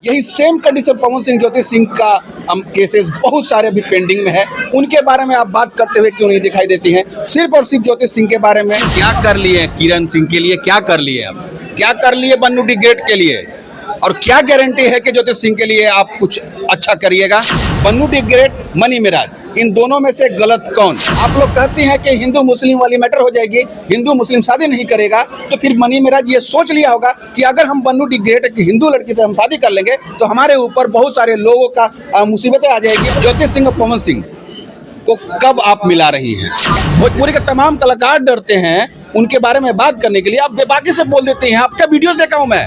यही same condition Pawan Singh Jyoti Singh का cases बहुत सारे अभी पेंडिंग में है। उनके बारे में आप बात करते हुए क्यों नहीं दिखाई देती हैं? सिर्फ और सिर्फ ज्योति सिंह के बारे में क्या कर लिए किरण सिंह के लिए, क्या कर लिए आप, क्या कर लिए बन्नू डी ग्रेट के लिए, और क्या गारंटी है कि ज्योति सिंह के लिए आप कुछ अच्छा करिएगा? बन्नू डी ग्रेट, मनी मिराज, इन दोनों में से गलत कौन? आप लोग कहते हैं कि हिंदू मुस्लिम वाली मैटर हो जाएगी, हिंदू मुस्लिम शादी नहीं करेगा, तो फिर मनी मिराज ये सोच लिया होगा कि अगर हम बन्नू डी ग्रेट की हिंदू लड़की से हम शादी कर लेंगे तो हमारे ऊपर बहुत सारे लोगों का मुसीबतें आ जाएगी। ज्योति सिंह और पवन सिंह को कब आप मिला रही हैं? भोजपुरी के तमाम कलाकार डरते हैं उनके बारे में बात करने के लिए। आप बेबाकी से बोल देते हैं, आपका वीडियोस देखा हूं मैं,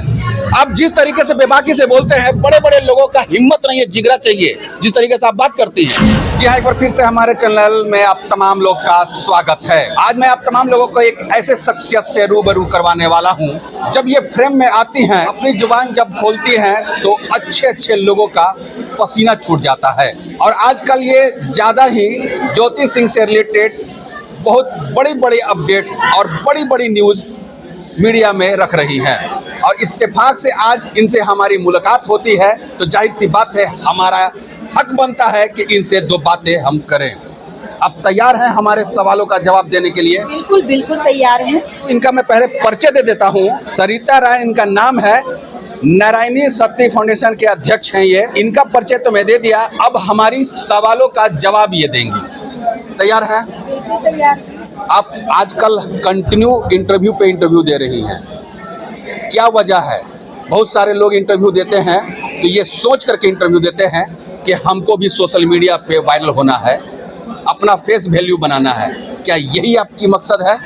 आप जिस तरीके से बेबाकी से बोलते हैं, बड़े बड़े लोगों का हिम्मत नहीं है, जिगरा चाहिए जिस तरीके से आप बात करती हैं। जी हाँ, एक बार फिर से हमारे चैनल में आप तमाम लोग का स्वागत है। आज मैं आप तमाम लोगों को एक ऐसे शख्सियत से रूबरू करवाने वाला हूँ, जब ये फ्रेम में आती हैं, अपनी जुबान जब खोलती हैं तो अच्छे अच्छे लोगों का पसीना छूट जाता है। और आजकल ये ज़्यादा ही ज्योति सिंह से रिलेटेड बहुत बड़ी बड़ी अपडेट्स और बड़ी बड़ी न्यूज़ मीडिया में रख रही हैं, और इत्तेफाक से आज इनसे हमारी मुलाकात होती है तो जाहिर सी बात है हमारा हक बनता है कि इनसे दो बातें हम करें। आप तैयार हैं हमारे सवालों का जवाब देने के लिए? बिल्कुल बिल्कुल तैयार हैं। इनका मैं पहले परिचय दे देता हूँ। सरिता राय इनका नाम है, नारायणी शक्ति फाउंडेशन के अध्यक्ष हैं ये। इनका परिचय तो मैं दे दिया, अब हमारी सवालों का जवाब ये देंगी। तैयार हैं? तैयार। आप आजकल कंटिन्यू इंटरव्यू पे इंटरव्यू दे रही हैं, क्या वजह है? बहुत सारे लोग इंटरव्यू देते हैं तो ये सोच करके इंटरव्यू देते हैं कि हमको भी सोशल मीडिया पे वायरल होना है, अपना फेस वैल्यू बनाना है। क्या यही आपकी मकसद है?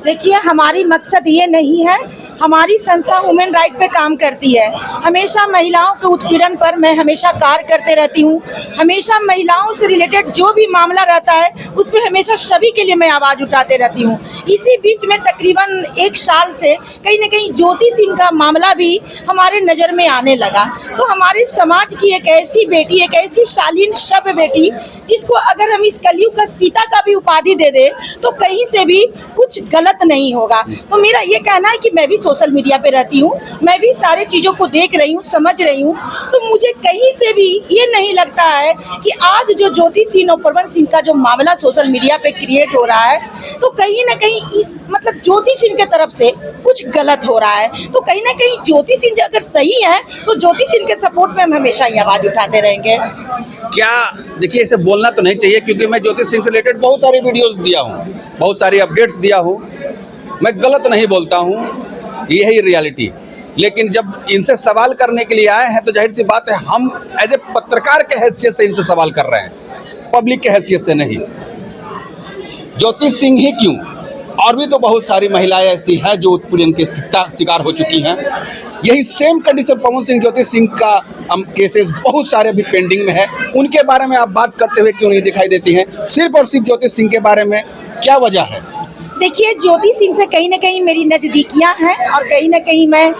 देखिए, हमारी मकसद ये नहीं है। हमारी संस्था वुमेन राइट पे काम करती है। हमेशा महिलाओं के उत्पीड़न पर मैं हमेशा कार्य करते रहती हूँ। हमेशा महिलाओं से रिलेटेड जो भी मामला रहता है उसमें हमेशा सभी के लिए मैं आवाज़ उठाते रहती हूँ। इसी बीच में तकरीबन 1 साल से कहीं न कहीं ज्योति सिंह का मामला भी हमारे नज़र में आने लगा। तो हमारे समाज की एक ऐसी बेटी, एक ऐसी शालीन सभ्य बेटी, जिसको अगर हम इस कलयुग का सीता का भी उपाधि दे दे तो कहीं से भी कुछ गलत नहीं होगा। तो मेरा ये कहना है कि मैं भी सोशल मीडिया पे रहती हूँ, मैं भी सारी चीज़ों को देख रही हूँ, समझ रही हूँ, तो मुझे कहीं से भी ये नहीं लगता है कि आज जो ज्योति सिंह और पवन सिंह का जो मामला सोशल मीडिया पे क्रिएट हो रहा है तो कहीं ना कहीं इस मतलब ज्योति सिंह के तरफ से कुछ गलत हो रहा है। तो कहीं ना कहीं ज्योति सिंह अगर सही है तो ज्योति सिंह के सपोर्ट में हम हमेशा ही आवाज़ उठाते रहेंगे। क्या देखिए, इसे बोलना तो नहीं चाहिए क्योंकि मैं ज्योति सिंह से रिलेटेड बहुत सारे वीडियोस दिया हूँ, बहुत सारी अपडेट्स दिया हूँ, मैं गलत नहीं बोलता हूँ, यही रियलिटी। लेकिन जब इनसे सवाल करने के लिए आए हैं तो जाहिर सी बात है हम एज ए पत्रकार के हैसियत से इनसे सवाल कर रहे हैं, पब्लिक के हैसियत से नहीं। ज्योति सिंह ही क्यों, और भी तो बहुत सारी महिलाएं ऐसी हैं जो उत्पीड़न के शिकार हो चुकी हैं। यही सेम कंडीशन पवन सिंह ज्योति सिंह का केसेस बहुत सारे अभी पेंडिंग में है। उनके बारे में आप बात करते हुए क्यों नहीं दिखाई देती हैं? सिर्फ और सिर्फ ज्योति सिंह के बारे में क्या वजह है? देखिए, ज्योति सिंह से कहीं ना कहीं मेरी नज़दीकियाँ हैं और कहीं ना कहीं मैं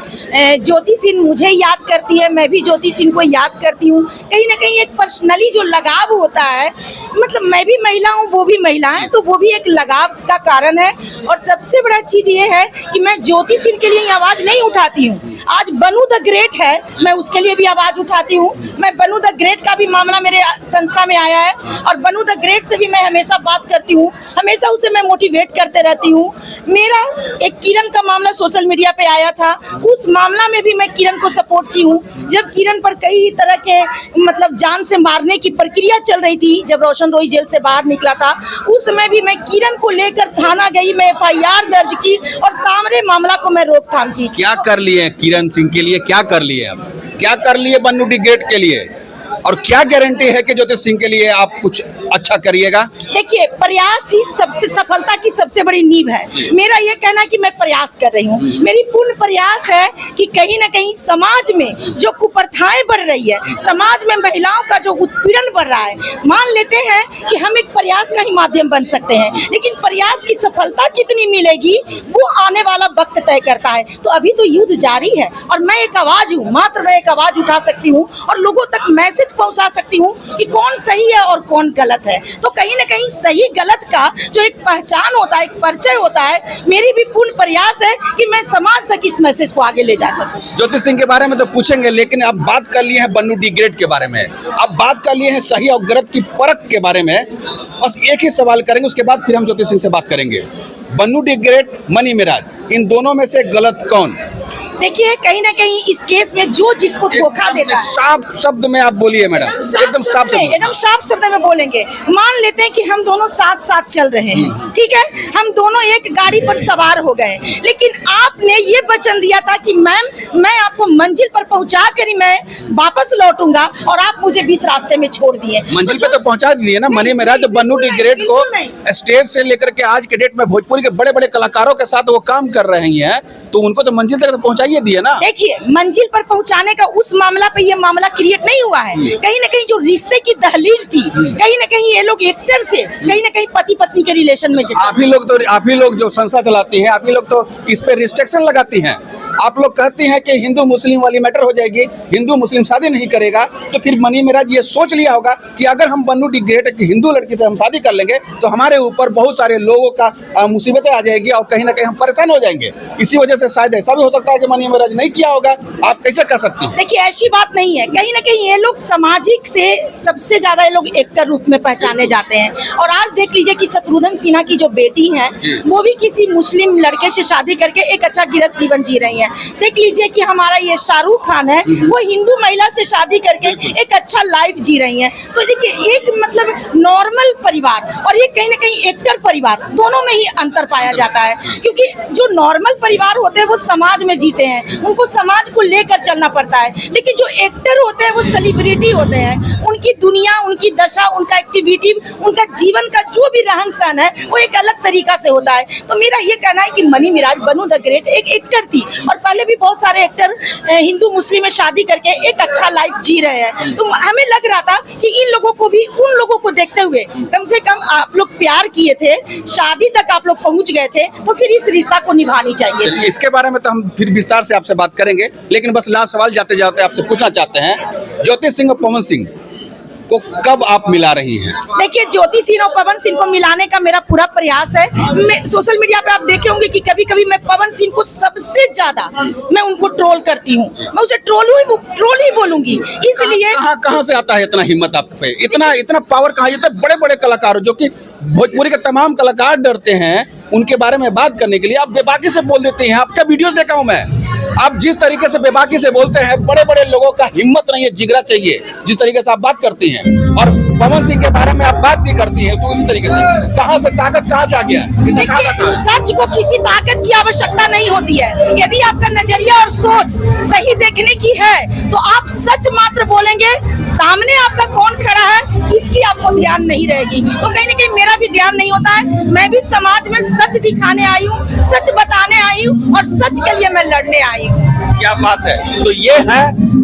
ज्योति सिंह मुझे याद करती है, मैं भी ज्योति सिंह को याद करती हूँ। कहीं ना कहीं एक पर्सनली जो लगाव होता है, मतलब मैं भी महिला हूँ, वो भी महिला है, तो वो भी एक लगाव का कारण है। और सबसे बड़ा चीज़ ये है कि मैं ज्योति सिंह के लिए आवाज़ नहीं उठाती हूँ। आज बन्नू द ग्रेट है, मैं उसके लिए भी आवाज़ उठाती हूँ। मैं बन्नू द ग्रेट का भी मामला मेरे संस्था में आया है और बन्नू द ग्रेट से भी मैं हमेशा बात करती हूँ, हमेशा उसे मैं मोटिवेट करते रहती हूँ। मेरा एक किरण का मामला सोशल मीडिया पे आया था, उस मामला में भी मैं किरण को सपोर्ट की हूँ। जब किरण पर कई तरह के मतलब जान से मारने की प्रक्रिया चल रही थी, जब रोशन रोई जेल से बाहर निकला था, उस समय भी मैं किरण को लेकर थाना गई, मैं FIR दर्ज की और सामने मामला को मैं रोकथाम की। क्या कर लिए किरण सिंह के लिए, क्या कर लिए आप, क्या कर लिए बन्नू डी ग्रेट के लिए, और क्या गारंटी है कि ज्योति सिंह के लिए आप कुछ अच्छा करिएगा? देखिए, प्रयास ही सबसे सफलता की सबसे बड़ी नींव है। मेरा ये कहना है कि मैं प्रयास कर रही हूँ, मेरी पूर्ण प्रयास है कि कहीं ना कहीं समाज में जो कुप्रथाएं बढ़ रही है, समाज में महिलाओं का जो उत्पीड़न बढ़ रहा है, मान लेते हैं कि हम एक प्रयास का ही माध्यम बन सकते हैं, लेकिन प्रयास की सफलता कितनी मिलेगी वो आने वाला वक्त तय करता है। तो अभी तो युद्ध जारी है और मैं एक आवाज़ हूँ, मात्र मैं एक आवाज़ उठा सकती हूँ और लोगों तक मैसेज पहुँचा सकती हूँ कि कौन सही है और कौन गलत है। तो कहीं ना कहीं सही गलत का जो एक पहचान होता है, एक परिचय होता है, मेरी भी पूर्ण प्रयास है कि मैं समाज तक इस मैसेज को आगे ले जा सकूं। ज्योति सिंह के बारे में तो पूछेंगे, लेकिन अब बात कर लिए हैं बन्नू डी ग्रेड के बारे में, अब बात कर लिए हैं सही और गलत की परख के बारे में। बस एक ही सवाल करेंगे, उसके बाद फिर हम ज्योति सिंह से बात करेंगे। बन्नू डी ग्रेड, मनी मेराज, इन दोनों में से गलत कौन? देखिए, कहीं ना कहीं इस केस में जो जिसको धोखा देता है, साफ शब्द में आप बोलिए मैडम, एकदम साफ शब्द में। एकदम साफ शब्द में बोलेंगे। मान लेते हैं कि हम दोनों साथ साथ चल रहे हैं, ठीक है, हम दोनों एक गाड़ी पर सवार हो गए, लेकिन आपने ये वचन दिया था कि मैम मैं आपको मंजिल पर पहुंचा कर ही मैं वापस लौटूंगा, और आप मुझे बीच रास्ते में छोड़ दिए। मंजिल पे तो पहुंचा दिए ना मनी मेराज। तो बन्नू डी ग्रेड को स्टेज से लेकर के आज के डेट में भोजपुरी के बड़े बड़े कलाकारों के साथ वो काम कर रही हैं, तो उनको तो मंजिल तक तो पहुंचाइए दिए ना। देखिए, मंजिल पर पहुंचाने का उस मामला पे ये मामला क्रिएट नहीं हुआ है। कहीं ना कहीं जो रिश्ते की दहलीज थी, कहीं ना कहीं ये लोग एक्टर से कहीं ना कहीं पति पत्नी के रिलेशन में आप ही लोग जो संस्था चलाती हैं, आप ही लोग तो इस पे रिस्ट्रिक्शन लगाती हैं। आप लोग कहती हैं कि हिंदू मुस्लिम वाली मैटर हो जाएगी, हिंदू मुस्लिम शादी नहीं करेगा। तो फिर मनी मेराज ये सोच लिया होगा कि अगर हम बन्नू डी ग्रेड की हिंदू लड़की से हम शादी कर लेंगे तो हमारे ऊपर बहुत सारे लोगों का मुसीबतें आ जाएगी और कहीं ना कहीं हम परेशान हो जाएंगे। इसी वजह से शायद ऐसा भी हो सकता है कि मनी मेराज नहीं किया होगा। आप कैसे कह सकती हैं? देखिए, ऐसी बात नहीं है। कहीं ना कहीं ये लोग सामाजिक से सबसे ज्यादा ये लोग एक्टर रूप में पहचाने जाते हैं। और आज देख लीजिए कि शत्रुघ्न सिन्हा की जो बेटी है वो भी किसी मुस्लिम लड़के से शादी करके एक अच्छा गृहस्थ जीवन जी रही है। देख लीजिए कि हमारा ये शाहरुख खान है, वो हिंदू महिला से शादी करके एक अच्छा लाइफ जी रही है। तो देखिए, एक मतलब नॉर्मल परिवार और ये कहीं ना कहीं एक्टर परिवार, दोनों में ही अंतर पाया जाता है। क्योंकि जो नॉर्मल परिवार होते हैं वो समाज में जीते हैं, उनको समाज को लेकर चलना पड़ता है। लेकिन जो एक्टर होते हैं वो सेलिब्रिटी होते हैं, उनकी दुनिया, उनकी दशा, उनका एक्टिविटी, उनका जीवन का जो भी रहन सहन है वो एक अलग तरीका से होता है। तो मेरा ये कहना है कि money Meraj, Bannu the great एक एक्टर थी, और पहले भी बहुत सारे एक्टर हिंदू मुस्लिम में शादी करके एक अच्छा लाइफ जी रहे हैं। तो हमें लग रहा था कि इन लोगों को भी उन लोगों को देखते हुए कम से कम आप लोग प्यार किए थे, शादी तक आप लोग पहुंच गए थे, तो फिर इस रिश्ता को निभानी चाहिए। इसके बारे में तो हम फिर विस्तार से आपसे बात करेंगे, लेकिन बस लास्ट सवाल जाते जाते आपसे पूछना चाहते हैं, ज्योति सिंह और पवन सिंह को कब आप मिला रही हैं? देखिए, ज्योति सिंह और पवन सिंह को मिलाने का मेरा पूरा प्रयास है। मैं सोशल मीडिया पे आप देखे होंगे कि कभी कभी मैं पवन सिंह को सबसे ज्यादा मैं उनको ट्रोल करती हूँ। मैं उसे ट्रोल ही बोलूंगी, इसलिए कहाँ से आता है इतना हिम्मत आप पे, इतना पावर कहाँ? ये तो बड़े बड़े कलाकार जो कि भोजपुरी के तमाम कलाकार डरते हैं उनके बारे में बात करने के लिए, आप बेबाकी से बोल देते हैं। आपका वीडियोस देखा हूं मैं, आप जिस तरीके से बेबाकी से बोलते हैं, बड़े बड़े लोगों का हिम्मत नहीं है, जिगरा चाहिए जिस तरीके से आप बात करती हैं। और पवन सिंह के बारे में आप बात भी करती हैं, तो उसी तरीके से कहाँ से ताकत कहाँ से आ गया? सच को किसी ताकत की आवश्यकता नहीं होती है। यदि आपका नजरिया और सोच सही देखने की है तो आप सच मात्र बोलेंगे। सामने आपका कौन खड़ा है इसकी आपको ध्यान नहीं रहेगी। तो कहीं ना कहीं मेरा भी ध्यान नहीं होता है। मैं भी समाज में सच दिखाने आई हूँ, सच बताने आई हूँ, और सच के लिए मैं लड़ने आई हूँ। क्या बात है। तो ये है,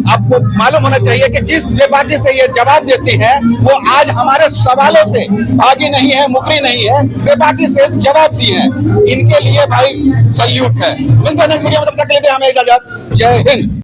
आपको मालूम होना चाहिए कि जिस बेबाकी से ये जवाब देती हैं वो आज हमारे सवालों से भागी नहीं है, मुकरी नहीं है, बेबाकी से जवाब दी है। इनके लिए भाई सल्यूट है। मिलते हैं नेक्स्ट वीडियो में, तब तक के लिए हमें इजाजत। जय हिंद।